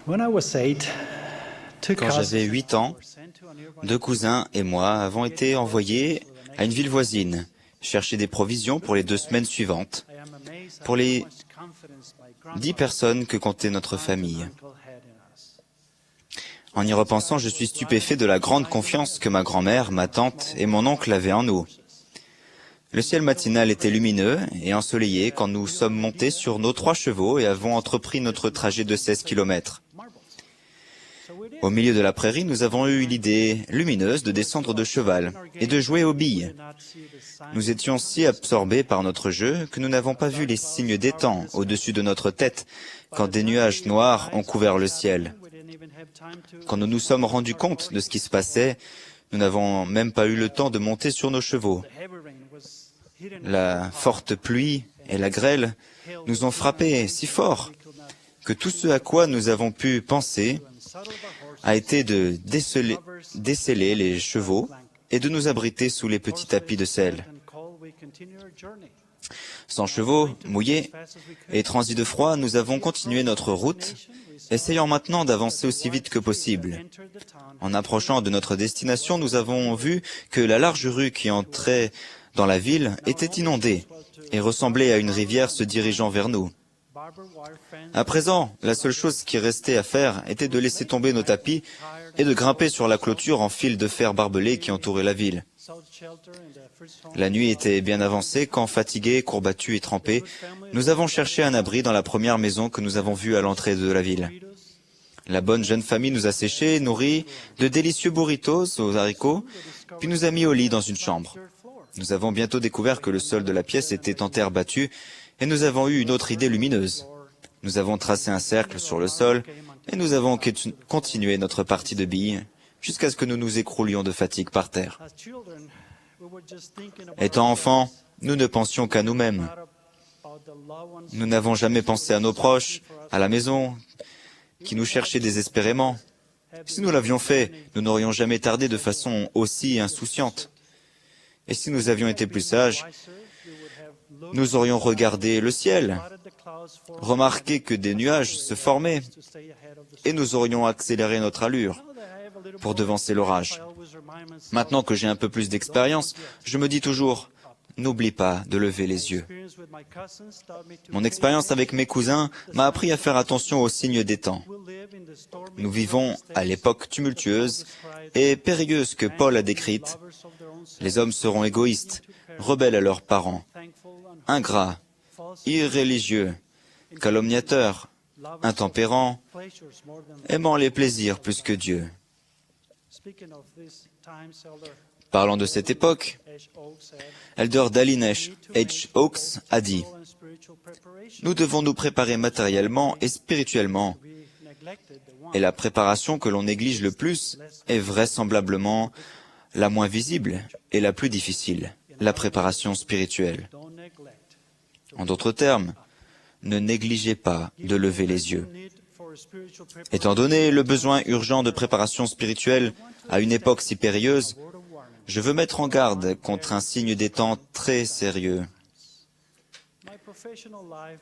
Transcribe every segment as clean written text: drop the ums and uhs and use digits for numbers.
Quand j'avais 8 ans, 2 cousins et moi avons été envoyés à une ville voisine chercher des provisions pour les 2 semaines suivantes, pour les 10 personnes que comptait notre famille. En y repensant, je suis stupéfait de la grande confiance que ma grand-mère, ma tante et mon oncle avaient en nous. Le ciel matinal était lumineux et ensoleillé quand nous sommes montés sur nos 3 chevaux et avons entrepris notre trajet de 16 kilomètres. Au milieu de la prairie, nous avons eu l'idée lumineuse de descendre de cheval et de jouer aux billes. Nous étions si absorbés par notre jeu que nous n'avons pas vu les signes des temps au-dessus de notre tête quand des nuages noirs ont couvert le ciel. Quand nous nous sommes rendus compte de ce qui se passait, nous n'avons même pas eu le temps de monter sur nos chevaux. La forte pluie et la grêle nous ont frappés si fort que tout ce à quoi nous avons pu penser a été de déceler les chevaux et de nous abriter sous les petits tapis de sel. Sans chevaux, mouillés et transis de froid, nous avons continué notre route, essayant maintenant d'avancer aussi vite que possible. En approchant de notre destination, nous avons vu que la large rue qui entrait dans la ville était inondée et ressemblait à une rivière se dirigeant vers nous. À présent, la seule chose qui restait à faire était de laisser tomber nos tapis et de grimper sur la clôture en fil de fer barbelé qui entourait la ville. La nuit était bien avancée quand, fatigués, courbattus et trempés, nous avons cherché un abri dans la première maison que nous avons vue à l'entrée de la ville. La bonne jeune famille nous a séchés, nourris de délicieux burritos aux haricots, puis nous a mis au lit dans une chambre. Nous avons bientôt découvert que le sol de la pièce était en terre battue et nous avons eu une autre idée lumineuse. Nous avons tracé un cercle sur le sol et nous avons continué notre partie de billes jusqu'à ce que nous nous écroulions de fatigue par terre. Étant enfants, nous ne pensions qu'à nous-mêmes. Nous n'avons jamais pensé à nos proches, à la maison, qui nous cherchaient désespérément. Si nous l'avions fait, nous n'aurions jamais tardé de façon aussi insouciante. Et si nous avions été plus sages, nous aurions regardé le ciel, remarqué que des nuages se formaient, et nous aurions accéléré notre allure pour devancer l'orage. Maintenant que j'ai un peu plus d'expérience, je me dis toujours, n'oublie pas de lever les yeux. Mon expérience avec mes cousins m'a appris à faire attention aux signes des temps. Nous vivons à l'époque tumultueuse et périlleuse que Paul a décrite. Les hommes seront égoïstes, rebelles à leurs parents, ingrats, irréligieux, calomniateurs, intempérants, aimant les plaisirs plus que Dieu. Parlant de cette époque, Elder Dallin H. Oaks a dit « Nous devons nous préparer matériellement et spirituellement, et la préparation que l'on néglige le plus est vraisemblablement la moins visible et la plus difficile, la préparation spirituelle. En d'autres termes, ne négligez pas de lever les yeux. Étant donné le besoin urgent de préparation spirituelle à une époque si périlleuse, je veux mettre en garde contre un signe des temps très sérieux.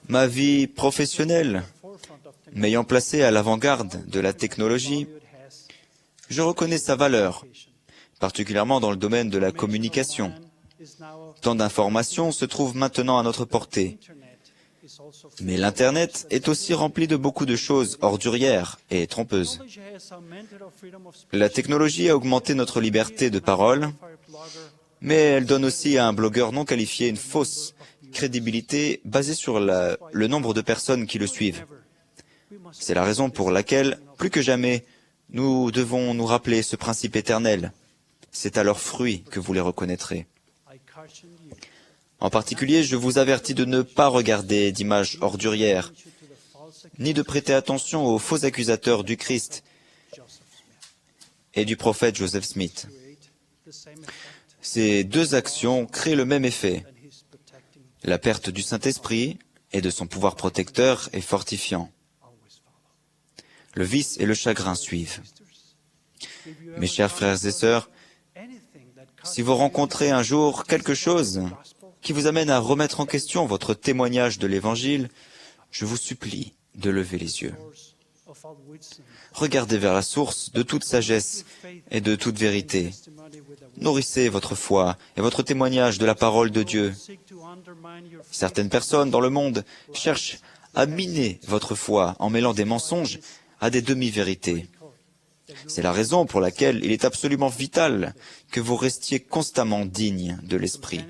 Ma vie professionnelle, m'ayant placé à l'avant-garde de la technologie, je reconnais sa valeur, particulièrement dans le domaine de la communication. Tant d'informations se trouvent maintenant à notre portée. Mais l'Internet est aussi rempli de beaucoup de choses ordurières et trompeuses. La technologie a augmenté notre liberté de parole, mais elle donne aussi à un blogueur non qualifié une fausse crédibilité basée sur le nombre de personnes qui le suivent. C'est la raison pour laquelle, plus que jamais, nous devons nous rappeler ce principe éternel. C'est à leurs fruits que vous les reconnaîtrez. En particulier, je vous avertis de ne pas regarder d'images ordurières, ni de prêter attention aux faux accusateurs du Christ et du prophète Joseph Smith. Ces 2 actions créent le même effet. La perte du Saint-Esprit et de son pouvoir protecteur et fortifiant. Le vice et le chagrin suivent. Mes chers frères et sœurs, si vous rencontrez un jour quelque chose qui vous amène à remettre en question votre témoignage de l'Évangile, je vous supplie de lever les yeux. Regardez vers la source de toute sagesse et de toute vérité. Nourrissez votre foi et votre témoignage de la parole de Dieu. Certaines personnes dans le monde cherchent à miner votre foi en mêlant des mensonges à des demi-vérités. C'est la raison pour laquelle il est absolument vital que vous restiez constamment digne de l'Esprit.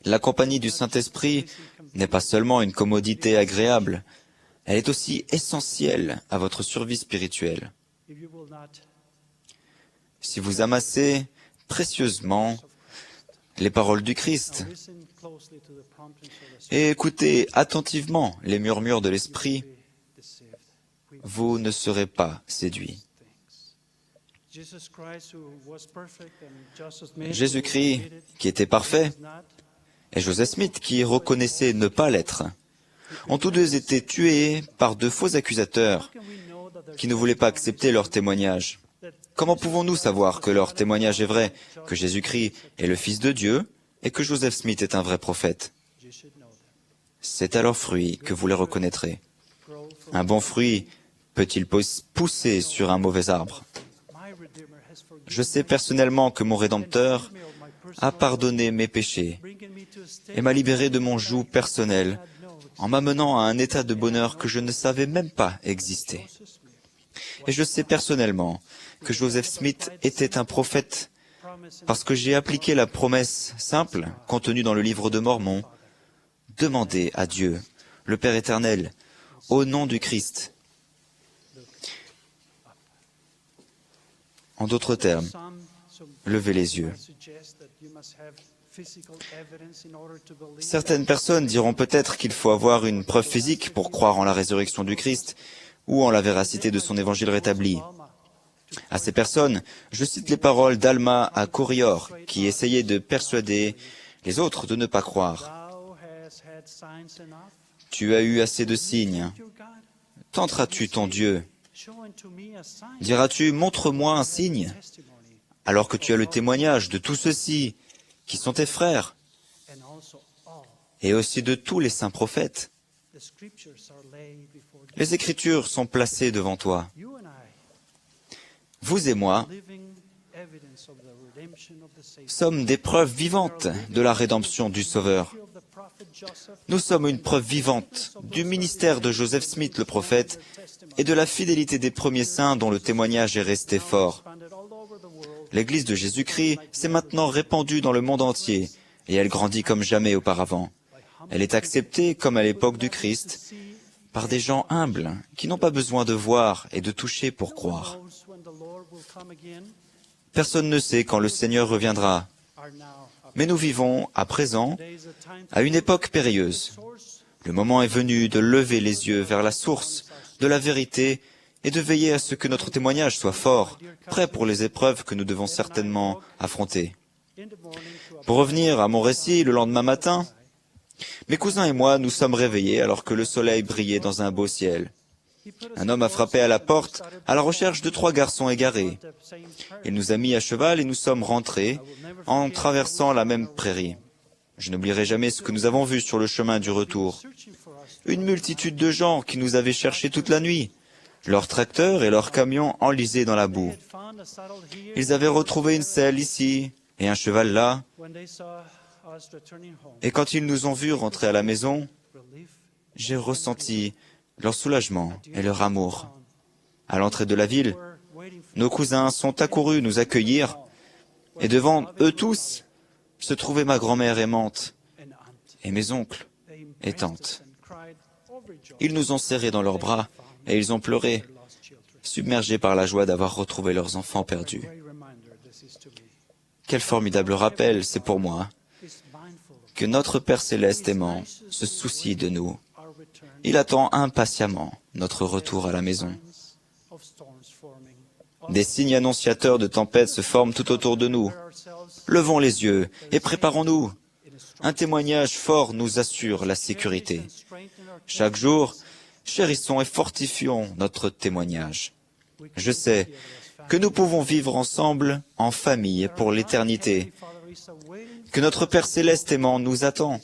La compagnie du Saint-Esprit n'est pas seulement une commodité agréable, elle est aussi essentielle à votre survie spirituelle. Si vous amassez précieusement les paroles du Christ et écoutez attentivement les murmures de l'Esprit, vous ne serez pas séduits. Jésus-Christ, qui était parfait, et Joseph Smith, qui reconnaissait ne pas l'être, ont tous deux été tués par de faux accusateurs qui ne voulaient pas accepter leur témoignage. Comment pouvons-nous savoir que leur témoignage est vrai, que Jésus-Christ est le Fils de Dieu et que Joseph Smith est un vrai prophète? C'est à leurs fruits que vous les reconnaîtrez. Un bon fruit peut-il pousser sur un mauvais arbre? Je sais personnellement que mon Rédempteur a pardonné mes péchés et m'a libéré de mon joug personnel en m'amenant à un état de bonheur que je ne savais même pas exister. Et je sais personnellement que Joseph Smith était un prophète parce que j'ai appliqué la promesse simple contenue dans le livre de Mormon. Demandez à Dieu, le Père éternel, au nom du Christ. En d'autres termes, levez les yeux. Certaines personnes diront peut-être qu'il faut avoir une preuve physique pour croire en la résurrection du Christ ou en la véracité de son évangile rétabli. À ces personnes, je cite les paroles d'Alma à Corior, qui essayait de persuader les autres de ne pas croire. Tu as eu assez de signes. Tenteras-tu ton Dieu? Diras-tu, montre-moi un signe, alors que tu as le témoignage de tous ceux-ci, qui sont tes frères, et aussi de tous les saints prophètes. Les Écritures sont placées devant toi. Vous et moi sommes des preuves vivantes de la rédemption du Sauveur. Nous sommes une preuve vivante du ministère de Joseph Smith le prophète et de la fidélité des premiers saints dont le témoignage est resté fort. L'Église de Jésus-Christ s'est maintenant répandue dans le monde entier et elle grandit comme jamais auparavant. Elle est acceptée, comme à l'époque du Christ, par des gens humbles qui n'ont pas besoin de voir et de toucher pour croire. Personne ne sait quand le Seigneur reviendra, mais nous vivons, à présent, à une époque périlleuse. Le moment est venu de lever les yeux vers la source de la vérité et de veiller à ce que notre témoignage soit fort, prêt pour les épreuves que nous devons certainement affronter. Pour revenir à mon récit, le lendemain matin, mes cousins et moi nous sommes réveillés alors que le soleil brillait dans un beau ciel. Un homme a frappé à la porte à la recherche de 3 garçons égarés. Il nous a mis à cheval et nous sommes rentrés en traversant la même prairie. Je n'oublierai jamais ce que nous avons vu sur le chemin du retour. Une multitude de gens qui nous avaient cherchés toute la nuit. Leurs tracteurs et leurs camions enlisés dans la boue. Ils avaient retrouvé une selle ici et un cheval là. Et quand ils nous ont vus rentrer à la maison, j'ai ressenti leur soulagement et leur amour. À l'entrée de la ville, nos cousins sont accourus nous accueillir, et devant eux tous se trouvait ma grand-mère aimante et mes oncles et tantes. Ils nous ont serrés dans leurs bras et ils ont pleuré, submergés par la joie d'avoir retrouvé leurs enfants perdus. Quel formidable rappel c'est pour moi que notre Père céleste aimant se soucie de nous. Il attend impatiemment notre retour à la maison. Des signes annonciateurs de tempêtes se forment tout autour de nous. Levons les yeux et préparons-nous. Un témoignage fort nous assure la sécurité. Chaque jour, chérissons et fortifions notre témoignage. Je sais que nous pouvons vivre ensemble en famille pour l'éternité, que notre Père céleste aimant nous attend,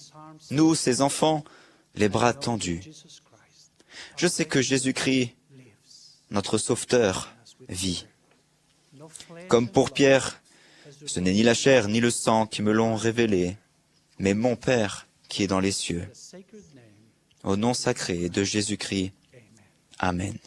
nous, ses enfants, les bras tendus. Je sais que Jésus-Christ, notre Sauveteur, vit. Comme pour Pierre, ce n'est ni la chair ni le sang qui me l'ont révélé, mais mon Père qui est dans les cieux. Au nom sacré de Jésus-Christ. Amen.